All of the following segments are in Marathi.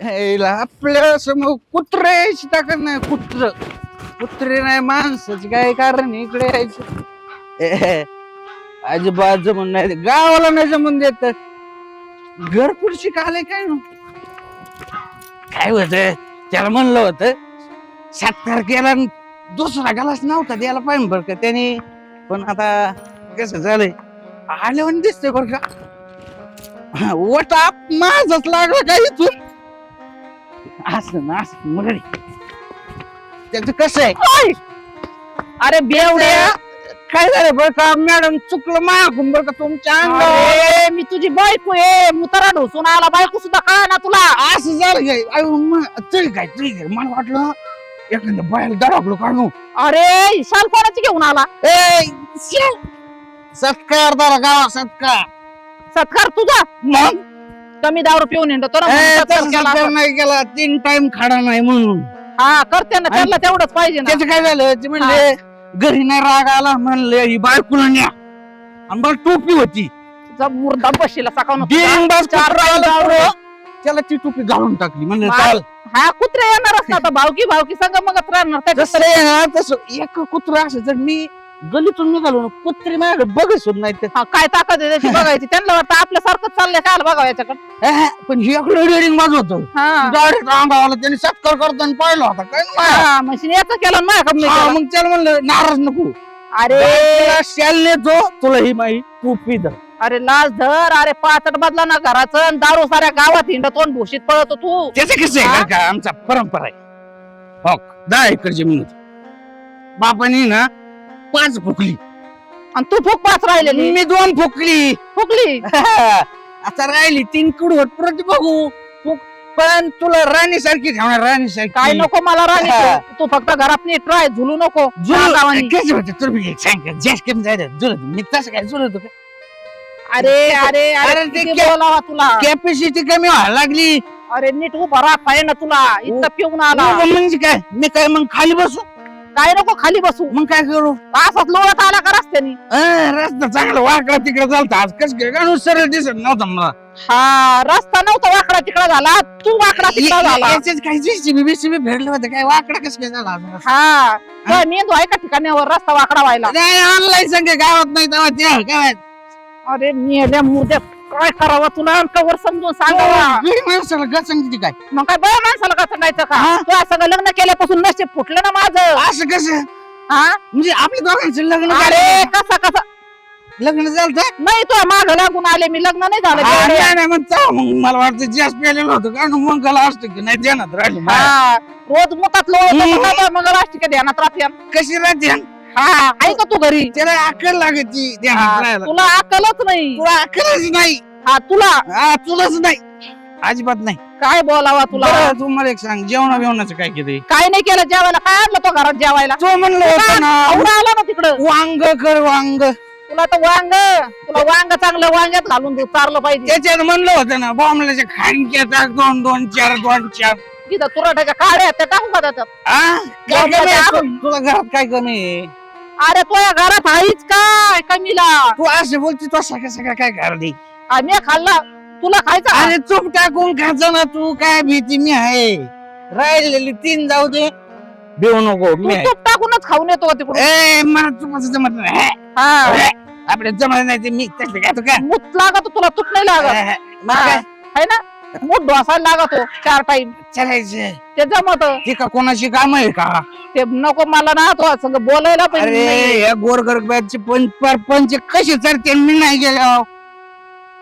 यायला आपल्या समोर कुत्र्याची ताकद नाही. कुत्रे नाही माणसाची काय कारण आहे इकडे यायचं. अजिबात जमून नाही गावाला नाही जमून देत. घरपुरशी काले काय ना काय होत त्याला म्हणलं होतं सत्कार केला दुसरा गलास नव्हता द्यायला पाहिजे बरं का त्याने. पण आता कसं झालंय आल्यावर दिसतंय बरं का वटा माझाच लागला काय इथून असं ना असं मग त्याच कसं आहे. अरे बेवड्या काय झालं बरं का मॅडम चुकलं मागून बरं का तुमच्या अंगावर. अरे, मी तुझी बायको आहे मुतारा ढोसून आला बायको सुद्धा कळा ना तुला. असं झालं काय तरी काय मला वाटलं एखाद्या बाहेर दडकलो काढू. अरे शाल कोणाची घेऊन आला. सत्कार दारा गावा सत्कार तुझा मग कमी दारू पिऊन हिंडतो ना म्हणून सत्कार केला सत्कार असं. नाही केला 3 टाइम खाडा नाही म्हणून. हा करते ना त्याला तेवढंच पाहिजे ना. त्याचं काय झालं ते म्हणले घरी नाही राग आला म्हणले ही बायकोला न्या आणि मला टोपी होती तुझा मुर्दा बशीला सकाळ डिंगबाज कुत्रा आला, त्याला ती टोपी घालून टाकली म्हणलं चाल. हा कुत्रे येणारच ना आता भावकी संग मगच राहणार त्याच्या. जसं आहे ना तसं एक कुत्रा असं जर मी गलीतून निघालो ना कुत्री माझ्याकडे बघत सुद्धा नाही. हा, काय ताकद आहे त्याची बघायची. त्यांना वाटतं आपल्यासारखंच चाललंय काय बघावं याच्याकडे. पण हे डेअरिंग माझं होतं हा डायरेक्ट अंगावाला त्याने सत्कार करताना पाहिलं होता काय नाही. हा, मशीन याचं केलं माझ्या हा, कंपनी. मग त्याला म्हणलं नाराज नको अरे शाल नेतो तुला ही माही टोपी धर. अरे लाज धर. अरे पाचट बदला ना घराचं आणि दारू साऱ्या गावात हिंडतो आणि भूषित पळतो तू. त्याचं कसं आहे का आमचा परंपरा आहे. हो 10 एकर जमीन होती बापानी ना 5 फुकली आणि तू फुक पाच राहिलेली. मी 2 फुकली. फुकली आता राहिली 3 कडवट प्रति बघू पण तुला राणी सारखी ठेवणार राणी सारखी काय नको मला राणी तू फक्त घरात नीट राह झुलू नको. कसं होतं तुम्ही सांग जास्त कमी जायचं जुलत मी तसं काय जुलत होतं का? अरे अरे अरे अरे ते किती बोलावा तुला. कॅपॅसिटी कमी व्हायला लागली. अरे नीट उभा राहा पाहिजे ना तुला इतका पिऊन आला. म्हणजे काय मी काय मग खाली बसू काय नको खाली बसू. मग काय करू असाच लोळत आला का रस्त्याने. रस्ता चांगला वाकडा तिकडे चालता आज कस काय सरळ दिसत नव्हता मला. हा रस्ता नव्हता वाकडा तिकडा झाला तू वाकडा तिकडा झाला. याच्यात काही जेसीबी भेटलं होतं काय वाकडा कस काय झाला आज? हा मेंदू आहे का ठिकाणावर रस्ता वाकडा व्हायला. नाही ऑनलाईन संख्या गावात नाही तेव्हा त्या काय अरे मेल्या मुद्द्या काय करावं तुला कवर समजून सांगावा. गरीब माणसाला गचंग किती काय मग काय बरं माणसाला का सांगायचं का. हा? तू असं लग्न केल्यापासून नशीब फुटलं ना माझं. असं कसं हा म्हणजे आपल्या दोघांचं लग्न अरे झालं कसा लग्न झालं नाही तुझ्या माग लागून आले मी लग्न नाही झालं. नाही म्हणता मग मला वाटतं जास्त पेलेलं होतं कारण मग मला असतं की नाही ध्यानात राहिलं हा रोज मुखात लोळ मग राष्ट्रीय ध्यानात राहते. कशी राहते हा ऐक तू घरी. त्याला अक्कल लागते ध्यानात हा, राहायला. तुला अक्कलच नाही. तुला अक्कलच नाही. हा तुला तुलाच नाही अजिबात नाही. काय बोलावा तुला. बरं, तू मला एक सांग जेवणाचं काय केलंय काय नाही केलं जेवायला. काय आणलं तो घरात जेवायला. तो म्हणलं होतं ना एवढा आला ना तिकडं. वांग कर वांग तुला तर तुला वांग चांगलं वांग्यात घालून चारलं पाहिजे. त्याच्यात म्हणलं होतं ना बॉम्बलाच्या खाणक्या टाक 2-4 तिथं तुरटाच्या काड्या त्या टाकू का त्याच्यात. काय कमी आहे? तुला घरात काय कमी आहे? अरे तुझ्या घरात आहेच काय कमीला. तू असं बोलते तू सगळं काय घालते मी खाल्ला तुला खायचं. अरे चूप टाकून खायचं ना तू काय भीती मी आहे राहिलेली 3 जाऊ दे देऊ नको तू मी आहे. तूप टाकूनच खाऊन येतो का तिकडून. ए मला चुपाचं जमत नाही हा आपल्या जमत नाही ते मी तसलं काय तू काय मूत लागत तुला तूप नाही लागत. मग काय है ना मूत ढोसायला लागतो 4 टाइम चालायचं ते जमत. ते का कोणाची काम आहे का ते नको मला ना तो संग बोलायला अरे पाहिजे. या गोरगरबाचे पंच कसे चढते मी नाही गेलो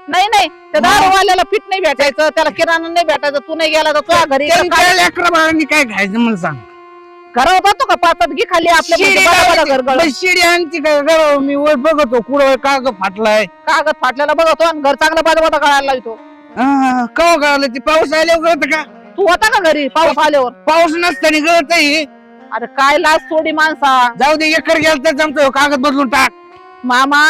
नाही त्या दारूवाल्याला पीठ नाही भेटायचं त्याला किराणा नाही भेटायचं. तू नाही गेला तर तुझ्या घरी त्यांच्या लेकरं बाळांनी काय खायचं मला सांग घरावर जातो का पाचट घे खाली आपल्या शिडी म्हणजे बडा बडा गरगळ. बाई, शिडी आणती काय घरावर मी वर बघतो कुठं काग फाटलाय कागद फाटलेला बघतो आणि घर चांगलं बाजूबाजू गळायला लावतो. कवा गळालं ते पाऊस आल्यावर गळत का तू होता का घरी पाऊस आल्यावर. पाऊस नसताना गळत अरे काय लाज सोडी माणसा. जाऊ दे एकर गेलं तर जमतो कागद बदलून टाक. मामा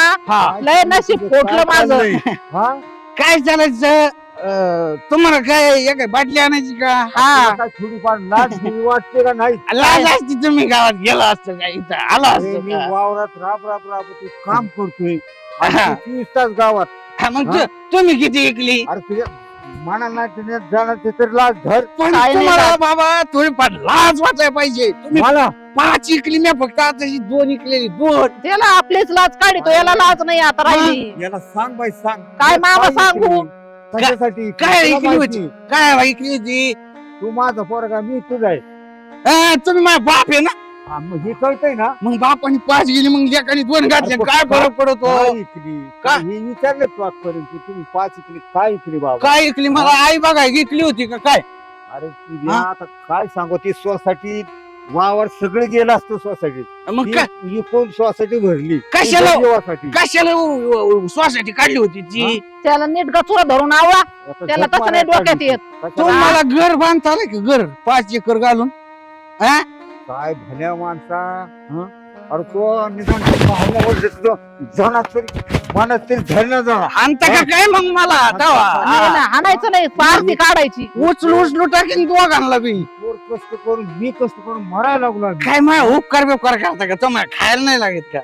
लय नशीब फोटलं माझं. काय चालायचं तुम्हाला काय बाटली आणायची का हा थोडीफार लाज भीती वाटते का नाही. लाज असती तुम्ही गावात गेला असतं का इथं आला अरे, मी असतं वावरात राब काम करतोय हा. 20 तास गावात. मग तुम्ही किती ऐकली अरे तुझ्या मना नाही तर जाणार ते तर लाज धर. पण काय नाही तुम्हाला लाज. बाबा थोडीफार लाज वाटायला पाहिजे. तुम्ही मला 5 इकली मी फक्त आता ही 2 इकलेली 2. त्याला आपलीच लाज काढतो याला लाज नाही आता राहिली. याला सांग बाई सांग. काय मामा सांगू? कशासाठी काय तुला ऐकली माहिती. होती? काय ऐकली होती? तू माझा पोरगा मी तुझा आहे. तुम्ही माझा बाप आहे ना. हा, मग हे कळतंय ना. मग बापाने 5 गेली मग लेकाने 2 घातले काय फरक पडतो? काय इकली का? हे विचारले तू आजपर्यंत की तुम्ही 5 इकली काय इकली बाबा. काय ऐकली मला आई बघा ऐकली होती का काय? अरे तुझ्या हा? आता काय सांगू ती सोसायटी वावर सगळं गेलं असतं सोसायटीत. मग काय ही कोण सोसायटी भरली कशाला? जीवासाठी. कशाला श्वासाची काढली होती ती? त्याला नीट गचुरा धरून आवळा. आता त्याला झोप तसं नाही मारायला डोक्यात येत. कशाला? तुम्हाला घर बांधता आलं की घर 5 एकर घालून? हा? काय भल्या माणसा हं? अरे तो निदान भावनावर जाणार तरी मनात तरी धरणं जाणार. आणता का काय मग मला नाही ना, हाणायचं नाही पारती काढायची. उचलू टाकीन दोघांना बी. पोर कष्ट करून मी कष्ट करून मरायला लागलो आम्ही. काय माझ्या उपकार बेकार करता का तुम्हाला खायला नाही लागत का?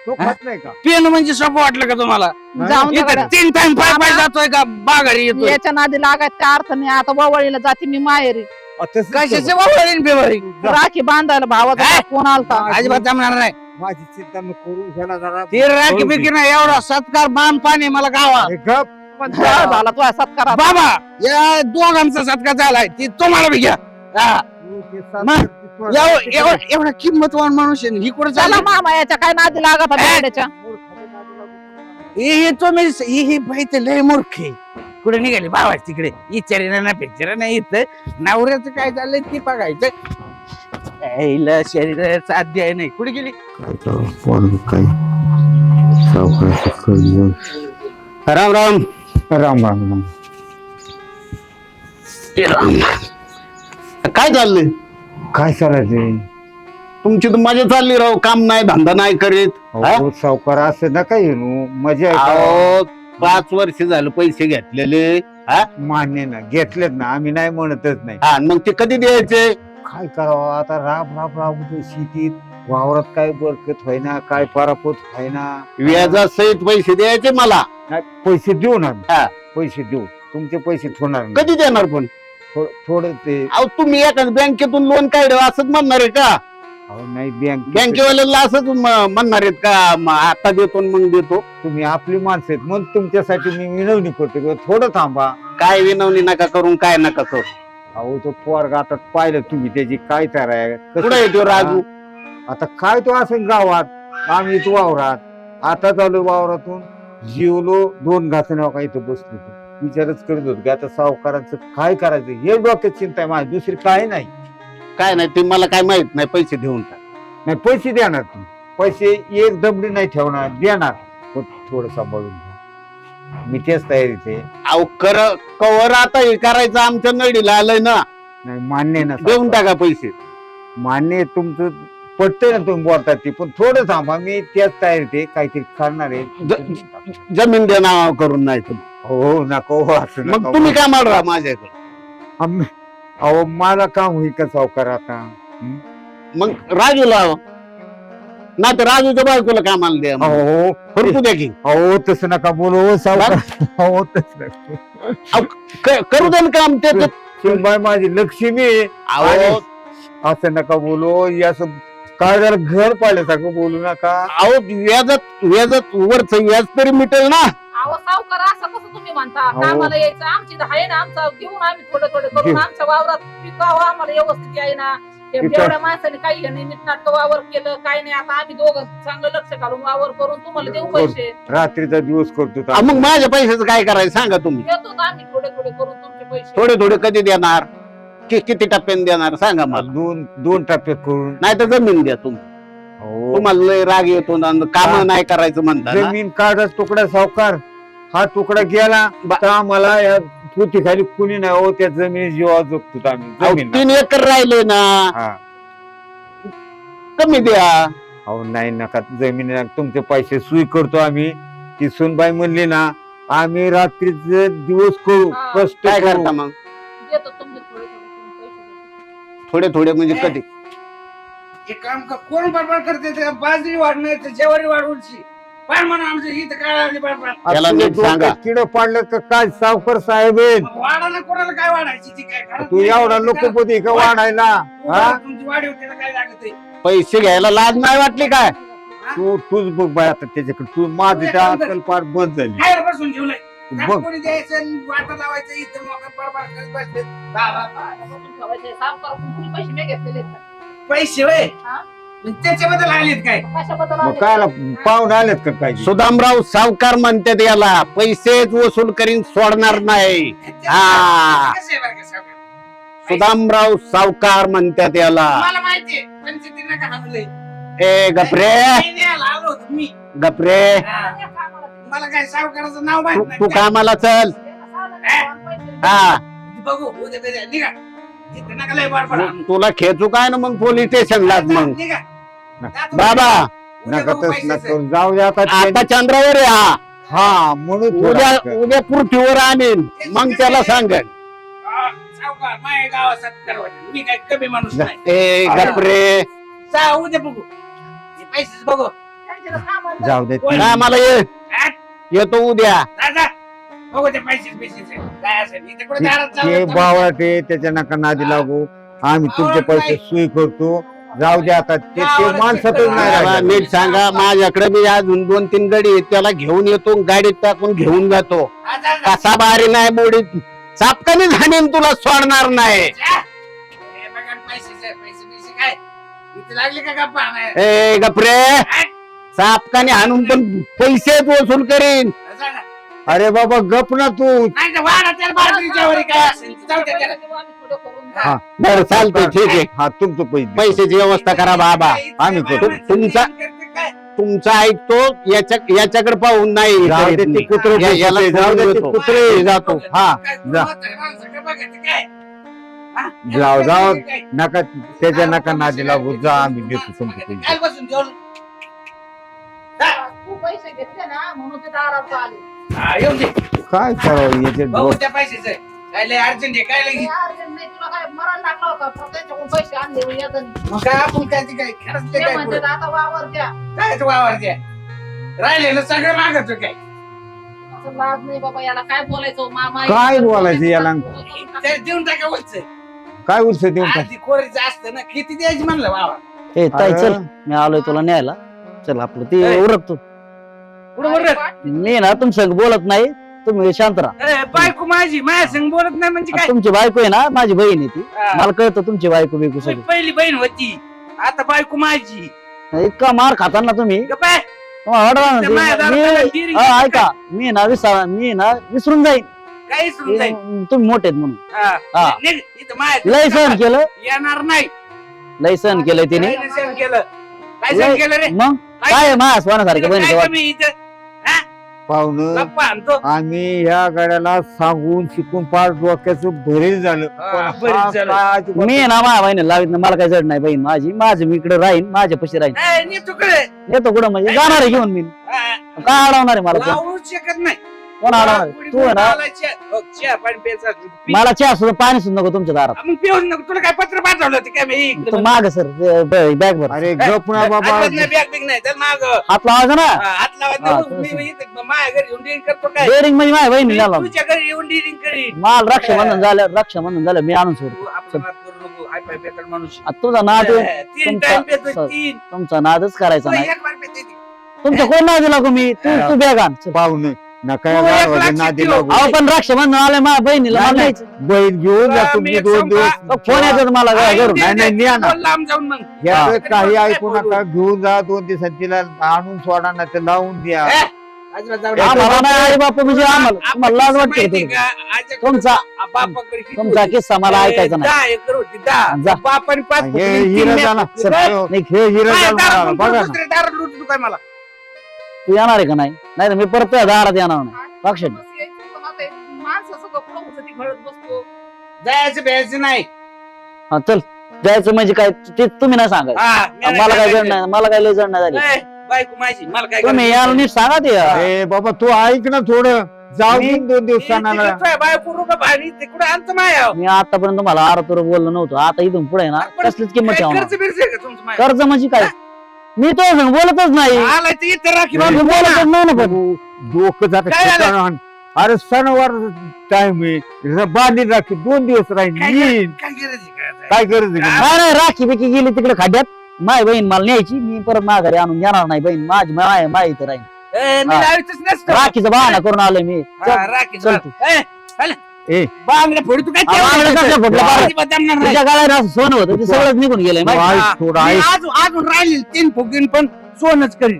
तो खात नाही का. पेन म्हणजे सोपं वाटलं का तुम्हाला? जाऊन दे इथं बरं. 3 टाइम पाय जातोय का बागारी येतोय? याच्या नादी लागायचं त्या अर्थ नाही. आता ववळीला जाते मी माहेरी. तसंच कशाचे कर. वावळीन बेवारी? जा. राखी बांधायला भावाचा काय? फोन आलता. अजिबात जमणार नाही. माझी चिंता न करू ह्याला जरा ते राखी बिकी नाही एवढा सत्कार बाण पाणी मला गावा. अरे गप. पण जळ झाला तुझ्या सत्कारात. बाबा या दोघांचा सत्कार झालाय ती तुम्हाला बी घ्या. हा. तू ते मग, सासर- तू- एवढा किंमतवान माणूस आहे ही कुठे चला मामा याच्या काय नादी लागत बेड्याच्या. मूर्खाच्या नादी लागू नको. हे तुम्ही ही बाई तर लय मूर्ख आहे. कुठे निघाली बाबा तिकडे इचारी ना पिक्चर नाही इथं नवऱ्याचं काय चाललंय ती बघायचं. यायला शरीराचा अध्याय नाही कुठे गेली? राम राम राम राम राम. काय चाललंय काय चालायचं तुमची तर मजा चालली राव काम नाही धंदा नाही करीत हा? सावकार असं नका येऊ मजा आहे का? अहो 5 वर्ष झालं पैसे घेतलेले हा मान्य ना घेतलेत ना आम्ही नाही म्हणतच नाही. हा, मग ते कधी द्यायचे काय करावं आता राब शेतीत वावरात काय बरकत व्हायना काय परापत व्हायना. व्याजासहित पैसे द्यायचे मला नाही, पैसे देऊ ना हा. पैसे देऊ तुमचे पैसे होणार नाही. कधी देणार पण थोडं ते अहो तुम्ही एखाद्या बँकेतून लोन काढ असंच म्हणणार आहे का अहो नाही बँक बँकेवाल्याला असंच म्हणणार आहेत का आता देतो न मग देतो तुम्ही आपली माणसं आहेत मग तुमच्यासाठी मी विनवणी करतो किंवा थोडं थांबा. काय विनवणी नका करून काय नका करू अहो तो पोरगा आता पाहिलं तुम्ही त्याची काय तर आहे कुठे येतो राजू आता काय तो असं गावात आम्ही इथं वावरात आता चालू वावरातून जेवलो 2 घासण्या का इथं बसलो होतो. विचारच करत होतो की आता सावकारांचं काय करायचं हे डोक्यात चिंता आहे माझी दुसरी काय नाही. काय नाही ते मला काय माहित नाही पैसे देऊन टाक नाही पैसे देणार तुम्ही पैसे एक दमडी नाही ठेवणार देणार पण थोडं सांभाळून घ्या. मी तेच तयारीत आहे. अहो कवर आता हे करायचं आमच्या नडीला आलंय ना नाही मान्य ना देऊन टाका पैसे मान्य आहे तुमचं पटतंय ना तुम्ही बोलतात ते पण थोडं थांबा मी त्याच तयारीत आहे काहीतरी करणार आहे. जमीन देणार करून नाही तर हो नको हो असं मग नका. तुम्ही काय मारा माझ्याकडे अहो मला काम होईल का सावकार आता. मग राजूला नाही तर राजूच्या बायकोला कामाला द्या मग. अहो करू द्या की अहो तसं नका बोलू हो सावकार. अहो तसं नका. करू द्या ना काम ते सुनबाई माझी लक्ष्मी आहे. अहो असं नका बोलू हे असं काय जरा घर पाहिल्यासारखं बोलू नका. अहो व्याजात वरच व्याज तरी मिटेल ना अहो सावकार असं कसं तुम्ही म्हणता अहो. कामाला यायचं आमची आहे ना आमचं घेऊन आम्ही थोडं करून घेऊ. आमच्या वावरात पिकावं आम्हाला व्यवस्थित आहे ना. पिका- एवढ्या माणसाने काही नाही नीटनाटक वावर केलं काही नाही आता आम्ही दोघं चांगलं लक्ष घालून वावर करून तुम्हाला देऊ पैसे रात्रीचा दिवस करतो तो. मग माझ्या पैशाचं काय करायचं सांगा तुम्ही देतो ना आम्ही थोडे करून तुमचे पैसे. थोडे कधी देणार किती टप्प्याने देणार सांगा मला दोन टप्प्यात करून नाही तर जमीन द्या तुम्ही हो. तुम्हाला लय राग येतो काम नाही करायचं म्हणता ना. जमीन काढत तुकडा सावकार हा तुकडा गेला तर आम्हाला या पृथ्वीखाली कुणी नाही हो त्या जमिनी जीवा जगतो आम्ही अहो, जमीन 3 एकर राहिले ना हा कमी द्या अहो नाही नका जमीन तुमचे पैसे सुई करतो आम्ही. ती सुनबाई म्हणली ना आम्ही रात्रीचे दिवस करू हा. कष्ट काय करू. करता मग देतो तुमचे थोडे करून पैसे देतो. थोडे म्हणजे कधी एक काम का कोण बडबड करते ते बाजरी वाढणार ते जेवारी वाढवूची पण म्हणून आमचं इथं काय लागली पण याला नीट सांगा. किड पाडलं का काय सावकर साहेब आहेत? वाढायला कोणाला काय वाढायची ती काय घरात तू नाही एवढा का? लोकपती का वाढायला हा? तुमची वाढ होते काय लागत आहे? पैसे घ्यायला लाज नाही वाटली काय? तूच बघ बाय आता त्याच्याकडे तू माझी त्या अक्कल पार बंद झाली काय बसून ठेवलंय बघ कोणी द्यायचं आणि वाटा लावायचं इथं मोकार बरबाद करत बसले पैसे मी घेतलेले आहेत. पैसे वय हा? त्याच्याबद्दल आलेत काय कशाबद्दल मग आले? काय पाहुणे आलेत का काय सुदामराव सावकार म्हणतात याला, पैसेच वसूल करीन सोडणार नाही. हा. कसं आहे बरं का सावकार? सुदामराव सावकार म्हणतात याला. मला माहितीये पंचायतीला का हाणलंय ए गपरे, मी न्यायला आलो होतो मी गपरे, हा. मला काय सावकाराचं नाव माहित तू नाही कामाला चल. हा, बघू उद्या कधी निघा इथं नका लय बडबड आणू. तुला खेचू काय ना मग पोलीस स्टेशनला मग. निघा. जातो बाबा उद्या नका बघू तस पैशाचं. नका जाऊ दे आता आता चंद्रावर आहे हा. हा म्हणून थोडं उद्या असं. उद्या पृथ्वीवर आणीन मग त्याला सांगेन. हा, सावकार माझ्या गावात सत्कार वाटेल. मी काय कमी माणूस नाही ए गपरे, जा उद्या बघू हे पैसेच बघू जाऊ दे कामाला ये, हा? येतो उद्या. जा, जा. बघू ते पैसेच काय असेल इथे कुठे दारात ते चालत बावळाटे त्याच्या नका नादी लागू आम्ही तुमचे पैसे सुई करतो जाऊ दे आता ते माणसातच नाही त्याला राहिलं. नीट सांगा, माझ्याकडे मी अजून 2-3 गाडी आहेत, त्याला घेऊन येतो, गाडीत टाकून घेऊन जातो. जा, जा, जा. कसा बारी नाही मोडीत चापकाने झालीन, तुला सोडणार नाही. जा. हे बघा पैसे काय इथे लागले का गप्पा आणायला? ए गपरे, चापकाने हाणून पण पैसेच वसूल करीन. जा, जा. अरे बाबा गप ना तू नाही तर वाढा त्याला बाजरीच्या वरी काय असेल ते जाऊ दे त्याला. हा. बरं चालतंय, ठीक आहे. हा तुमचं पैसे पैशाची व्यवस्था करा बाबा. आम्ही करू. तुमचा- काय? तुमचं ऐकतो, याच्याकडे पाहून नाही जाऊ दे करीत ते नाही. कुत्रे याला जाऊ दे ते सोडून कुत्रे देतो. जातो. हा काय जा. म्हातारे माणसं का बघा ते काय? हा? जाऊ जाऊ काय? नका त्याच्या नका नादी लागू जा आम्ही देतो तुमचे पैसे काय बसून जेवण? जा. तू पैसे घेतले ना म्हणून ते दारात आले. हा, येऊन दे. काय करावं याचे बघू त्या पैशाचं काय लय अर्जंट आहे काय लय अर्जंट नाही, तुला काय मरण लागला होता फक्त त्यांच्याकडून पैसे आणले हो येताना. मग काय आपण काय ते काय खरंच ते ते काय म्हणतात पुढं? आता वावर द्या. काय ते वावर द्या राहिलेलं सगळं मागत काय असं लाज नाही बाबा, याला काय बोलायचं मामा? काय बोलायचं याला? ते देऊन टाका वरचं. काय उलस देऊन टाक आधी कोरीचं असतं ना किती द्यायची म्हणलं वावर ए ताई चल, अरे, मी आलोय तुला न्यायला. चल आपलं ते ए. उरकतो. पुढं बरं मी ना तुमच्या संग बोलत नाही, तुम्ही शांत राहा. बायको माझी माझ्या संग बोलत नाही म्हणजे काय तुमची बायको आहे ना, माझी बहीण आहे ती. हा. मला कळतं तुमची बायको बिकू मी सगळी. पहिली बहीण होती आता बायको माझी इतका मार खाता ना तुम्ही, गप्प आहे. तुम्हाला वाटलं त्या माझ्या ना दारात मी- डिरिंग हा, ऐका, मी ना विसरून जाईन. काही सुरू जाईल तुम्ही मोठे आहेत म्हणून. हा. निघ, इथं माझ्या लय सहन केलं, येणार नाही लय सहन केलंय तिने. काय नाही सहन केलं काय सहन केलं रे मग काय माझ्या सोन्यासारख्या बहिणीचं काय वाट. कमी इथं पाहुणं गप्पा आणतो आम्ही ह्या गाड्याला सांगून शिकून पार डोक्याचं भरीच झालं हा, पण बरीच हा झालं. काय अजिबात- मी ना माझ्या बहिणीला लावित नाही, मला काही जड नाही बहीण माझी. माझी मी इकडे राहीन, माझ्या पशी राहीन. ए, नी तुकडे येतो कुठं म्हणजे जाणार आहे घेऊन मी. हा, काय अडवणार आहे मला कोण? लावू शकत नाही कोण अडवणार आहे? पुढे तू आहे ना, मला चहा पाणी प्यायचं असलं तर पी. मला चहा सुद्धा पाणी सुद्धा नको तुमच्या दारात. मग पिऊन नको तुला काय पत्र पाठवलं होतं काय मी इकडं? तो माग सर बॅग भर अरे गप ना बाबा अजिबात नाही बॅग बिग नाही चल माग हात लावायचा ना. हात लावत हा, नाही. तसं. मी इथं माझ्या घरी येऊन डिलिंग करतो काय डेअरिंग म्हणजे माझ्या बहिणी मी झाला. तुझ्या घरी येऊन डिलिंग करीन माल रक्षाबंधन झालं मी आणून सोडतो. तू आपलं नाद करू नको हाय पाय पेटल माणूस आता तुझा नाद आहे, तीन तुमचा- टाइम पेतो सर. तीन तुमचा नादच करायचा तुला नाही. एक बार पेते ती. तुमच्या कोण नाद दिला का मी? तू बॅग आण चल. पाहुणं नका तू या एक गाडवाला लक्षात नादी ठेव. लागू. अहो पण रक्षाबंधन आलंय माझ्या बहिणीला मला नाही, न्यायचं. बैल घेऊन जा मी तुम्ही एक 2 सांगू दिवस का? फोन येतात मला आई घरून. दे, नाही, नाही, दे, न्या ना. बोल लांब जाऊन मग याचं हा. काही काय ऐकू बोलू? नका घेऊन जा 2 दिवसात तिला आणून सोडा ना ते लावून द्या ए, अजिबात जाऊ दे. आम्हाला नाही आई बापू म्हणजे आम्हाला आपण तुम्हाला लाज वाटते माहिती का? का? आजच्या तुमचा बापाकडे किती तुमचा होती? किस्सा मला ऐकायचा नाही. 10 एकर होती 10 जा. बापाने 5 हे फुकली, हिरा 3 झाला फुकली. नाही, हे हिरा काय झाला दारात मला, पण बघा ना दुसऱ्या दारात लुटतो काय मला तू येणार आहे का नाही? नाही तर मी परत तुझ्या दारात येणार नाही. लक्षात ठेव. माणसं सगळं पुढं होतं ती घडत बसतो. जायचं भ्यायचं नाही हा चल जायचं म्हणजे काय ते तुम्ही नाही सांगायचं. हा, मी नाही मला काय जड सांगायचं. नाही, मला काय लय जड नाही झाली. ए, बायको माझी मला काय तुम्ही करायचं? याला नीट सांगा ते. ए बाबा तू ऐक ना थोडं जाऊ दे 2 दिवसांना तिकडे तुझ्या बायको रुपये भारी तिकडे आणतो माया मी आतापर्यंत तुम्हाला आरतुर बोललो नव्हतो. आता इथून पुढे ना कसलीच किंमत ठेवणार. खर्च बिर्च आहे का तुमचं माया? कर्ज म्हणजे काय? मी तो संग बोलतच नाही आलाय तर इथं राखी मी बांधून बोलतच बोला. नाही ना पण डोकं जातं काय झालं? ठिकाण. अरे सणवार टाइम आहे बांधली राखी 2 दिवस राहील काय येईन. काय करायची काय? काय गरज आहे का? नाही नाही राखी बिकी गेली तिकडे खड्ड्यात माय बहीण मला न्यायची मी परत माघारी आणून देणार नाही बहीण माझी माय इथं राहील ए, मी हा. लावायचंच नसतं. राखीचा बहाणा करून आलोय मी चल. हा, राखीचं चल बाळ. तू. ए, चल. ए. बांगड्या फोडी तू काय आ, बांगड्या कसल्या ठेवायचं? फोडल्या? अजिबात जमणार नाही. तुझ्या गाळ्यात असं सोनं होतं ते सगळंच निघून गेलंय माहिती ऐक हा. थोडं मी ऐक. अजून राहिली 3 फुगीन पण सोनच करीन.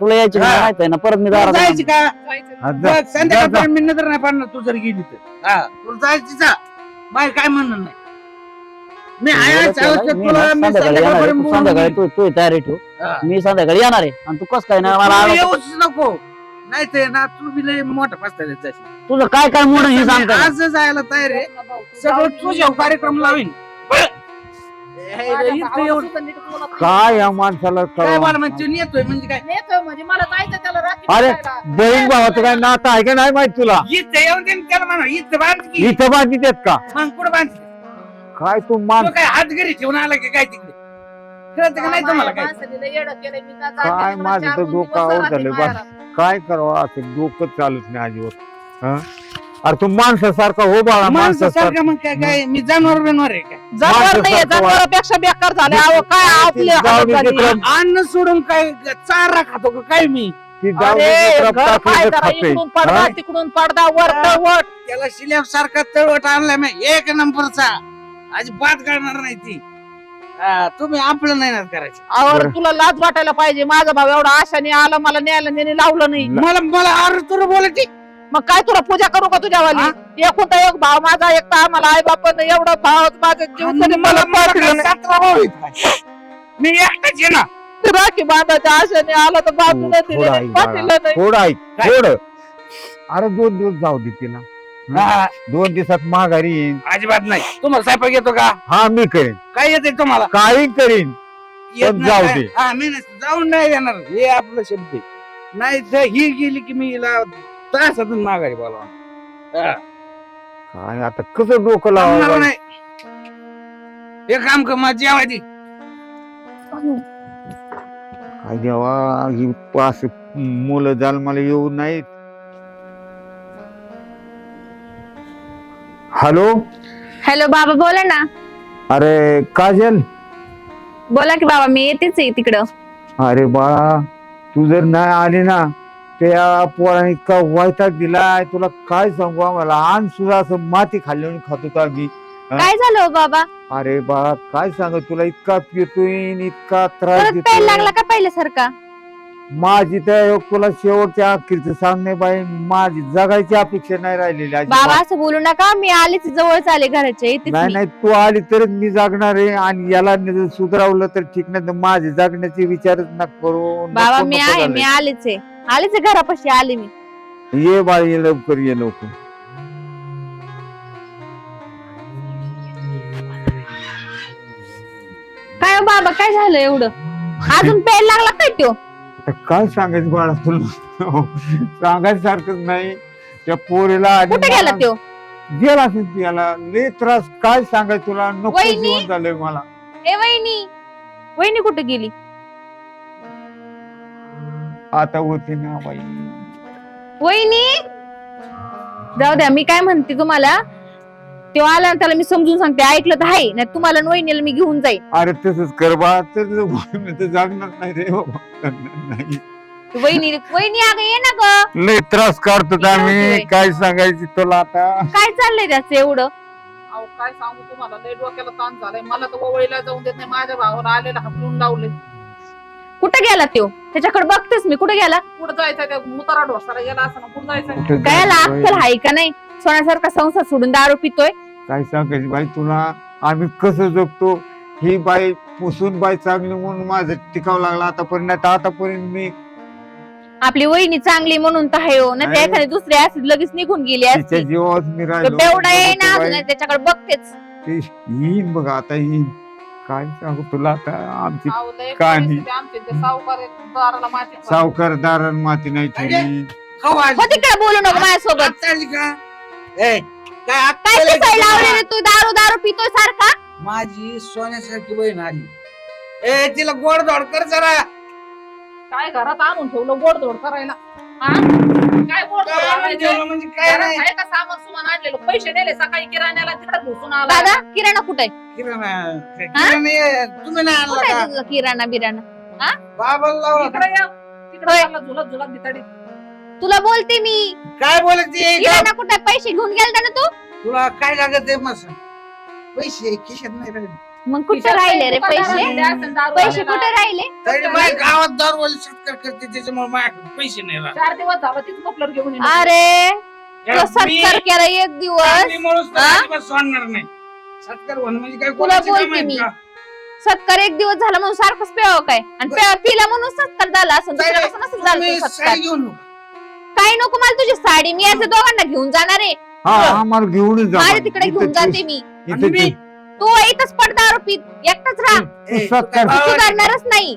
तुला यायची हा. माहिती आहे ना परत मी तुला दारात जायची का हा, जा. बघ, संध्याकाळपर्यंत मी नजर नाही पाडणार तू जर गेली तर. हा, तुला जायची जा. बाहेर काय म्हणणार नाही. मी आहे आज अवस्थेत मी तुला ना मी संध्याकाळी येणार आहे. संध्याकाळपर्यंत तू बोलून संध्याकाळी घेईन. तू तयारी ठेव हा. मी संध्याकाळी येणार आहे आणि तू कस काय ना मला तू आलं- येऊच नको नाही तर ना तू बी लय मोठा पस्तायला जाशील. तुझं काय काय मोड हे मी सांगता आज जायला तयार आहे सगळं तुझ्या कार्यक्रम लावीन. इथं एवढं काय या माणसाला काय कळवा? बोला म्हणजे तू येतोय म्हणजे काय म्हणजे मला जायचं त्याला राखी अरे बांधायला. बहीण भावाचं काय नातं आहे का नाही माहित तुला इथं येऊन दे न त्याला म्हणा इथं बांध की इथं बांधित आहेत का मग कुठं बांध काय तू मान तो काय हात घरी ठेवून आला की काय तिकडे कळतं का नाही तुम्हाला काय माणसाने लय येडं केलंय. मी का काय जाते तिकडं माझं 4 तर 2 डोकं दिवस आऊट राहते झालं बा. बाहेर. काय करावं असं डोकं चालत नाही अजिबात हा? अरे तू माणसासारखा हो बाळा माणसासारखा माणसासारखं मग काय काय मी जनावर बिनवर आहे काय जनावर नाहीये माणसासारखं जनावरापेक्षा बेकार झाले अहो काय आपले जाऊ दे हालत झाली. तिकडं. अन्न सोडून काय चारा खातो का काय मी ती जाऊ दे अरे लेकरं घर टाकून काय ते करा खाते. इकडून पडदा हा? तिकडून पडदा वर वट त्याला शिल्याप सारखा तळवट आणलाय मी 1 नंबरचा अजिबात करणार नाही ती हा, तुम्ही आपलं नाही ना करायचं आवर बरं. तुला लाज वाटायला पाहिजे माझा भाऊ एवढा आशाने आला मला न्यायला त्याने लावलं नाही मला मला अरे तुला बोलायची मग काय तुला पूजा करू का तुझ्या वाली एकूण एक भाव माझा एक तर आम्हाला आई बापानं एवढा भाव माझा जीव तरी मला पाठवलं नाही. 17 भाऊ आहेत काय? मी एकटाच आहे ना ते राखी बांधायच्या आशाने आला तर बाजूला थोडं दिले ऐक पाठवलं बाळा. नाही थोडं ऐक काय? थोडं अरे 2 दिवस जाऊ दे तिला हा, 2 दिवसात माघारी येईन अजिबात नाही तुम्हाला स्वयंपाक येतो का हा मी करेन काय येते तुम्हाला काही करीन येत पण नाही जाऊ काय? दे. हा मी नाही जाऊन नाही येणार हे आपलं शब्द आहे. नाही तर ही गेली की मी हिला तासातून माघारी बोलावा काय आता कसं डोकं लावावं नाही हे काम कर माझी जेवायची काय देवा ही पास मुलं जाल मला येऊ नाहीत हॅलो हॅलो बाबा बोला ना. अरे काजल बोला की बाबा मी येतेच आहे तिकडं. अरे बाळा तू जर नाही आली ना त्या पोराने इतका वैताग दिलाय तुला काय सांगू आम्हाला आण सुद्धा असं माती खाल्ल्याने खात होतो आम्ही काय झालं हो बाबा? अरे बाळा काय सांग तुला इतका पितोय इतका त्रास परत प्यायला लागला देतोय का पहिल्यासारखा? माझी तर तुला शेवटच्या अखेरचं सांगणे बाई माझी जगायची अपेक्षा नाही राहिलेली अजिबात. बाबा असं बोलू नका मी आलेच जवळच आले घराच्या येतेच नाही मी. नाही तू आली तरच मी जागणार आहे आणि याला जर सुधारवलं तर ठीक नाही तर माझे जगण्याचे विचारच नका करू बाबा नको मी नको आहे झालंय. मी आलेच आहे घरापाशी आले मी. ये बाळ ये लवकर ये लवकर काय हो बाबा काय झालं एवढं? अजून प्यायला लागला काय तो? आता काय सांगायचं बाळा तुला सांगायचं सारखंच नाही त्या पोरीला आधी कुठे गेला मला- तो? गेला असेल ती याला लय त्रास काय सांगायचं तुला नको वहिनी? जीवन झालंय मला ए वहिनी वहिनी कुठे गेली? आता होते ना बाई वहिनी जाऊ द्या मी काय म्हणते तुम्हाला तो आला ना त्याला मी समजून सांगते ऐकलं तर आहे नाही तुम्हाला आणि वहिनीला मी घेऊन जाईल. अरे तसंच कर बा तर जागणार नाही रे बाबा जागणार नाही वहिनी वहिनी अगं ये ना ग. लय त्रास काढतो किती होतोय? आम्ही काय सांगायचं तुला आता काय चाललंय त्याचं एवढं? अहो काय सांगू तुम्हाला लय डोक्याला ताण झालाय मला तर वळीला जाऊन देत नाही माझ्या भावाला आलेला हाकलून लावले कुठे गेला तो? त्याच्याकडे बघतेस मी कुठे गेला? कुठं जायचं त्या मुतारा ढोसाला गेला असं कुठं जायचं कुठं काय जायचं अक्कल बाई? आहे का नाही? सोन्यासारखा संसार सोडून दारू पितोय. काय सांगायचं बाई तुला आम्ही कसं जगतो ही बाई पुसून बाई चांगली म्हणून माझं टिकावं लागला आतापर्यंत आतापर्यंत मी आपली वहिनी चांगली म्हणून तर आहे हो ना त्या नाही. एखादी दुसरी असती लगेच निघून गेली तिच्या असती. जीवावर मी तर राहिलो तेवढा येईना बाई, अजून त्याच्याकडे बघतेच. ते येईन बघा आता येईन काय सांगू तुला आता आमची अहो, लय कहाणी. परिस्थिती आमची ते सावकार आहेत, दाराला माती खाली. सावकार दारण माती नाही ठेवली हो तिकडे बोलू नको माझ्यासोबत. काय काय अक्कल ते आहे का लावलेले तुला? तू दारू दारू पितोय सारखा? माझी सोन्यासारखी बहीण आली ए तिला गोड धोड कर जरा काय घरात आणून ठेवलं गोडधोड करायला हा? काय गोडधोड आणायचं? म्हणजे काय घरात नाही आहे का सामान सुमान आणलेलं पैसे नेले सकाळी किराण्याला तिकडे घुसून आला दादा किराणा कुठे तुम्ही नाही आणला कुठे का तुझं किराणा बिराणा बाबाला लावला का? इकडे या तिकडे होय. चालला झुलत झुलत भिताडी तुला बोलते मी काय बोलते किराणा कुठे पैसे घेऊन गेलता ना तू तुला काय लागत आहे मस्त पैसे खिशात नाही राहिले मग कुठे राहिले रे पैसे पैसे कुठे राहिले तरी बाई गावात दरवाजे सत्कार करते त्याच्यामुळे माझ्याकडे पैसे नाही राहत. 4 दिवस झाला तीच मफलर घेऊन येणार. अरे मी- सत्कार केला एक दिवस चांगली माणूस तर हा? अजिबात सोडणार नाही सत्कार होणं म्हणजे काय तुला कोणाचं काम बोलते आहे मी. का? सत्कार एक दिवस झाला म्हणून सारखंच प्यावं काय आणि पिला म्हणून सत्कार झाला असं दुसऱ्यापासून असं झालं तुम्ही तो साडी सत्कार घेऊन येऊ. काय नको मला तुझी साडी मी याच्या दोघांना घेऊन जाणार आहे हा आम्हाला घेऊनच जा माझ्या म्हणे. तिकडे इथं घेऊन तू- जाते मी इथं आणि मी- तू- तू इथंच पड दारू पीत एकटाच राहा ए, सत्कार. तू काय भावाला- सुधारणारच नाही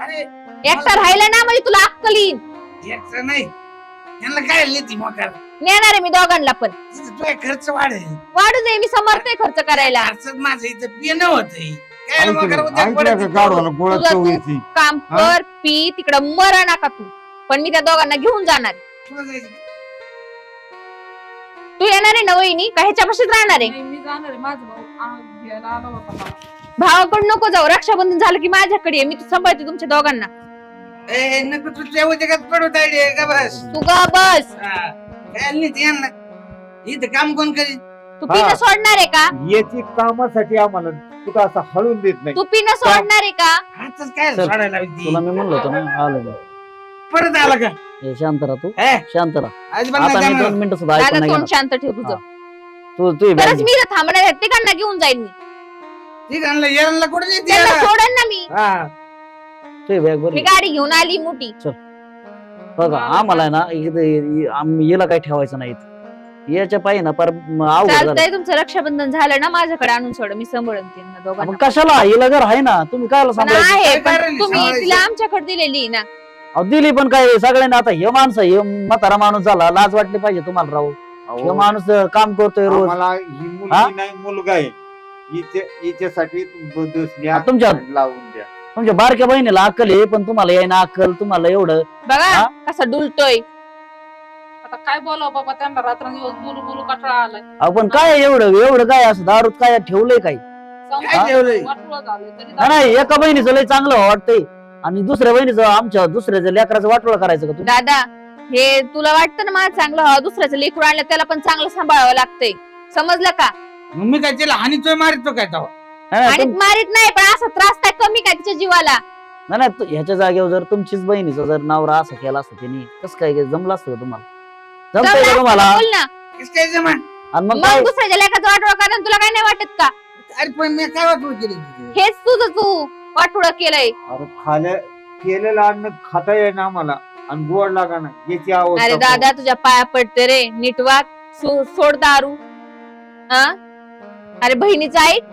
अरे एकटा राहिला ना म्हणजे तुला अक्कल येईन याचं नाही यांना काय लिहिती मोकार नेणार आहे मी दोघांना पण तिथं तुझा खर्च वाढेल वाढू दे मी समर्थ आहे खर्च करायला खर्च माझं इथं पिणं होत काय ऐकलं मोकार उद्या ऐकलं पडत का नाही. गाडवाला गोळा तुझं चव तू- येते काम हा? कर पी तिकडं मरा नका तू पण मी त्या दोघांना घेऊन जाणार आहे. तुला जायचं. तू येणार आहे ना वहिनी का ह्याच्यापाशीच राहणार आहे नाही, मी जाणार आहे माझा भाऊ घ्यायला आला होता मला. भावाकडे नको जाऊ रक्षाबंधन झालं की माझ्याकडे ये. मी तू सांभाळते तुमच्या दोघांना ए नको तुझ्या उद्योगात पडत आहे का बस तू ग बस हा. काय लिहिती यांना इथं काम कोण करीत तू पिणं सोडणार आहे का याची कामासाठी आम्हाला कुठं असं हळून देत नाही तू पिणं सोडणार आहे का हातच काय चल. सोडायला लावती? तुला मी म्हणलं होतं ना आलं मी. परत आला का ए, शांत राहा तू हे, शांत राहा अजिबात आता नाही मी जाणार. 2 मिनिटं सुद्धा दादा ऐकून नाही तोंड घेणार. शांत ठेव तुझं तू तू तरच बॅग मी इथं थांबणार आहे तिघांना घेऊन जाईन मी ठीक आहे ना, येराला कुठे नेते त्यांना याला? सोडन ना मी हा. तू बॅग मी भरली गाडी घेऊन आली मोठी बघा आम्हाला आहे ना याला काही ठेवायचं नाही इथं. याच्या पायी ना पर अवघड झालं चालतंय तुमचं रक्षाबंधन झालं ना माझ्याकडे आणून सोड मी सांभाळून त्यांना दोघांना मग कशाला हिला घर आहे ना तुम्ही काय पण सांभाळायचं आहे काय पण कारण आहे तुम्ही सांभाळायचं? तिला आमच्याकडे दिलेली ना अहो, दिली पण काय सगळ्यांना आता हे माणसं हे म्हातारा माणूस झाला लाज वाटली पाहिजे तुम्हाला राहू हे अहो, माणूस काम करतोय रोज आम्हाला ही हा? मुलगी नाही मुलगा आहे हिच्यासाठी तुमच्या- लावून द्या तुमच्या बारक्या बहिणीला अक्कल आहे पण तुम्हाला येईना अक्कल तुम्हाला एवढं बघा हा? कसा डुलतोय आता काय बोलावं बाबा त्यांना रात्रंदिवस बोलू बोलू कटाळा आलाय आपण काय एवढं काय असं दारूत काय ठेवलंय काही काय ठेवलंय वाटोळं झालंय तरी नाही, नाही एका बहिणीचं लय चांगलं वाटतंय आणि दुसऱ्या बहिणीचं आमच्या दुसऱ्याचं लेकराचं वाटोळं करायचं का तुम्ही दादा हे तुला वाटतं ना मला चांगलं हवं दुसऱ्याचं लेकरू आणलं त्याला पण चांगलं सांभाळावं लागतंय समजलं का मग मी काय तिला हानीतोय मारितो काय तेव्हा नाही, नाही, आणि मारित नाही पण असा त्रास काय कमी काय तिच्या जीवाला नाही, नाही ह्याच्या जागेवर जर तुमचीच बहिणीचा जर नवरा असं केला असतं त्यांनी कसं काय जमलं असतं का तुम्हाला जमतंय जमलं का असतं तुम्हाला ना, बोल ना कसं काय जमान आणि मग काय मग दुसऱ्याच्या लेखाचं वाटोळं करणं तुला काय नाही वाटत का अरे पण मी काय वाटलं केली तिथे? हेच तुझं तू वाटोळं केलंय अरे खाल्या केलेलं अन्न खाता येईना आम्हाला आणि गोड लागा ना याची अरे अवस्था दादा तुझ्या पाया पडते रे नीट वाग सोड दारू हा अरे बहिणीचं ऐक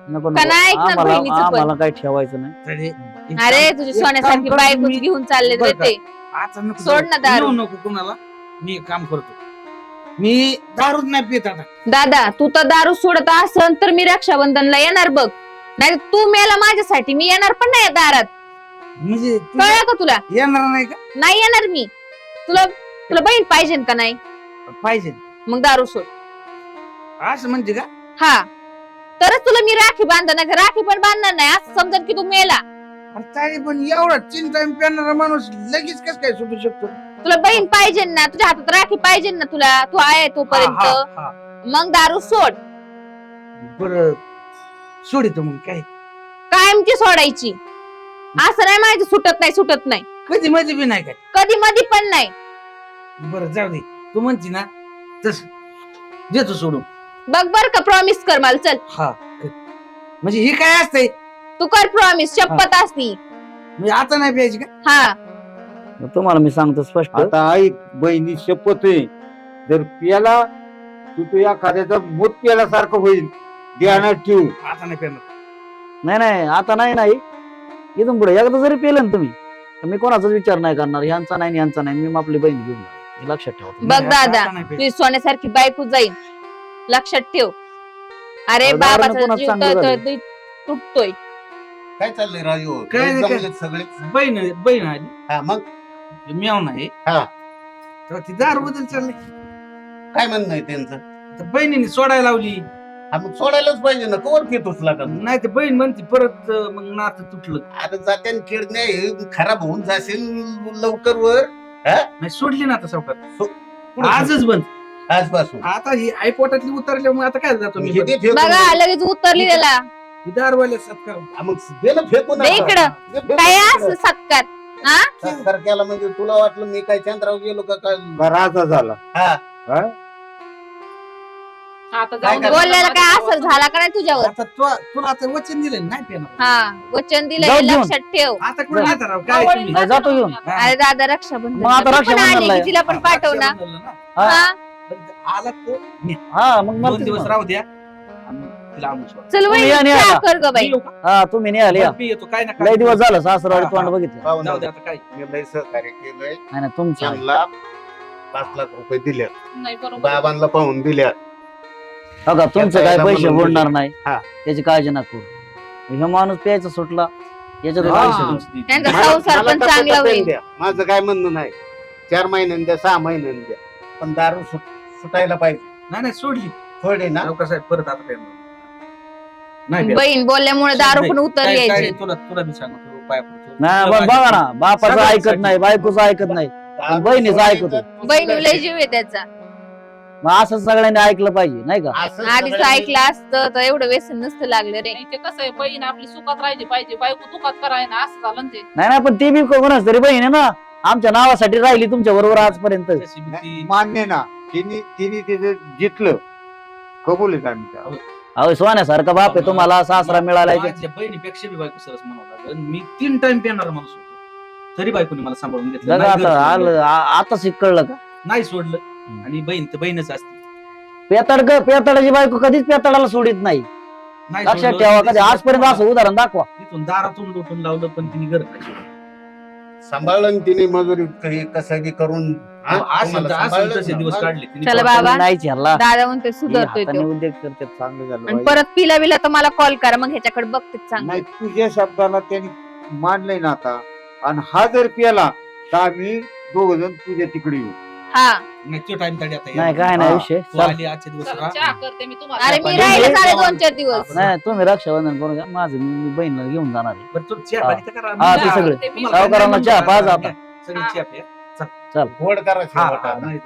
नको का नाही ऐक ना आम्हाला बहिणीचं पण? आम्हाला काही ठेवायचं नाही तरी एक अरे काम- तुझी एक काम सोन्यासारखी करतो बायकोच मी. घेऊन चालले रे बरं का? ते आता नको सोड ना दारू. नेऊ नको कुणाला मी एक काम करतो मी दारूच नाही पित आता दादा तू तर दारू सोडत असन तर मी रक्षाबंधनला येणार बघ नाही तू मेला माझ्यासाठी मी येणार पण नाही दारात म्हणजे तुला कळलं का तुला येणार नाही का नाही येणार मी तुला तुला बहीण पाहिजे का नाही पाहिजे मग दारू सोड असं म्हणते का हा तरच तुला मी राखी बांधणार नाही तर राखी पण बांधणार नाही असं समजत की तू मेला अरे तरी पण एवढा 3 टाइम पिणारा माणूस लगेच कस काय सुटू शकतो तुला बहीण पाहिजे ना तुझ्या हातात राखी पाहिजे ना तुला तू आहे तोपर्यंत हा, हा. मग दारू सोड बरं सोडितो मग काय कायमची सोडायची असं नाही माहिती सुटत नाही कधी मध्ये बी नाही काय कधी मधी पण नाही बरं जाऊ दे तू म्हणती ना तस देतो सोडून बघ बर का प्रॉमिस कर मला चल हा म्हणजे ही काय असतंय तू कर प्रॉमिस शपथ असती म्हणजे आता नाही प्यायची का हा तुम्हाला मी सांगतो स्पष्ट आता ऐक बहिणी शपथ आहे जर पियाला तू एखाद्याचा मूत पियाल्यासारखं होईल ध्यानात ठेवू आता नाही पिणार नाही आता नाही इथून पुढे एकदा जरी पेलं ना तुम्ही तर मी कोणाचाच विचार नाही करणार ह्यांचा नाही यांचा नाही मी आपली बहीण घेऊन जाणार. हे लक्षात ठेवा तुम्ही. बघ नाही, दादा आता नाही प्यायची. तुझी सोन्यासारखी बायको जाईल लक्षात ठेव अरे दारूनं बाबाचा कोणाचं जीव चांगलं झालं? तुटतोय काय चाललंय राजू काय नाही, काय. जमलेत सगळे बहीण आली हा मग म्याव नाही हा. तर ती दार बदल चालले काय म्हणणं आहे त्यांचं तर बहिणीने सोडायला लावली हा मग सोडायलाच पाहिजे ना कवर फेतोच लागत नाही ते बहीण म्हणते परत मग नातं तुटलं आता जात्यान खेळ नाही खराब होऊन जाशील लवकर वर नाही सोडली ना आता सावकार पुढं आजच बंद आजपासून आता ही आई पोटातली उतरल्या मग आता काय जातो मी हे ते फेकून बघा दे. लगेच उतरली त्याला ही दारवाल्या सत्कार हा, मग दे ना फेकून दे आता. इकडं. दे फेकून काय इकडं. असं सत्कार हा सत्कार केला म्हणजे तुला वाटलं मी काय चंद्रावर गेलो का काय राजा झाला हा आता काय जाऊन दे. करणार? बोललेला काय असर झाला का नाही तुझ्यावर आता तुला आता वचन दिलं नाही पेणार हा वचन दिलं जाऊ हे घेऊन. लक्षात ठेव आता कोण नाही राव काय आवडीने तुम्ही? नाही, जातो घेऊन. हा. अरे दादा रक्षाबंधन मग आता तू पण रक्षाबंधनला आली आहे. की तिला पण पाठव ना रक्षाबंधनला ना. हा. हा आला तर न्या. हा मग मला 2 तेच दिवस म्हणा. राहू द्या आणि तिला आणून सोडा. चल तुम्ही वहिनी या, या, चहा या. कर ग बाई मी येऊ का? हा तुम्ही नाही आले या. मी येतो काय ना लय काय दिवस झालं सासरवाडी हा, तोंड हा. बघितलं पाहून जाऊ दे आता काय मी लय सहकार्य केलंय नाही नाही तुमचं आहे. त्यांना 5 लाख रुपये दिले नाही बरोबर आहे. बाबांना पाहून दिल्या हो का तुमचं त्याचा काय याला पैसे म्हणून बुडणार दिले. नाही हा. त्याची काळजी नको हे माणूस प्यायचा सुटला याच्यात हा. पैसे तुमचे. त्यांचा मला- संसार मला पण तर चांगला पटकन होईल द्या. माझं काय म्हणणं नाही 4 महिन्यांनी द्या 6 महिन्यांनी द्या पण दारू सुटायला पाहिजे नाही नाही सोडली थोडी ना सावकार साहेब परत आता काय नाही पेणार. बहीण बोलल्यामुळे दारू पण उतरली काय- काय यायची तुला तुला मी सांगतो पाय पडतो. नाही तुला पण बघा ना बापाचं सगळ्यांसाठी. ऐकत नाही बायकोचं ऐकत नाही दारू बहिणीचं सोडली ऐकतो. तर तू बहीण लय सुधारशील. जीव आहे त्याचा मग असं सगळ्यांनी ऐकलं पाहिजे नाही का असं आधीच सगळ्यांनी- ऐकलं असतं तर एवढं व्यसन नसतं लागलं रे नाही ते कसं आहे बहीण आपली सुखात राहिली पाहिजे बायको दुखात कराय ना असं झालं ना ते नाही ना पण ती बी कोणाच तरी बहीण आहे ना आमच्या नावासाठी राहिली तुमच्या बरोबर आजपर्यंत त्याची बी ती- मान्य ना तिने तिथे जितलं कबूल आहे आम्ही त्याला. अहो सोन्यासारखा बाप आहे तुम्हाला सासरा मिळालाय ते. माझ्या बहिणीपेक्षा बी बायको सरस म्हणावं लागलं मी 3 टाइम पेणार माणूस होतो तरी बायकोने मला सांभाळून घेतलं बघा नाही आता घर सोडलं. आलं आता कळलं का नाही सोडलं आणि बहीण तर बहीणच असते पेताडाची बायको कधीच पेताडाला सोडित नाही नाही लक्षात सोडलं. ठेवा कधी आजपर्यंत असं उदाहरण दाखवा तिथून दारातून लुटून लावलं पण तिने घर नाही सोडलं. सांभाळलं ना तिने मजुरी कसं बी करून हा, असं तुम्हाला असं सांभाळलं तसे ना. दिवस मग काढले तिने. चला बाबा नाहीच ह्याला दादा म्हणतोय हे सुधारतोय हाताने तो उद्योग करतात. चांगलं झालं आणि बाई. परत पिला बिला तर मला कॉल करा मग ह्याच्याकडे बघतेच चांगलं नाही तुझ्या शब्दाला त्यांनी मानलंय ना आता आणि हा जर पिला तर आम्ही 2 जण तुझ्या तिकडे येऊ हा नाही तो टाइम तरी आता नाही काय नाही हा. विषय तू चल. आली आजचे दिवस चला, राहा. चहा करते मी तुम्हाला अरे मी पण राहिले हे- साडे 2-4 दिवस नाही तुम्ही रक्षाबंधन करून घ्या माझं मी बहिणीला घेऊन जाणार आहे बरं, तू चहा हा. पाणी तर करा. हा, मी ते चहा- सगळं. करते मी. तुम्हाला काय सावकारांना नाही चहा म्हणतो पाज आता. आता. सगळी चहा प्या. गोड करा हा, शेवट हा, आता. नाही,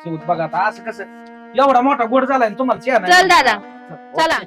शेवट बघा आता असं कसं एवढा मोठा गोड झालाय आणि तुम्हाला चहा नाही. चल दादा चला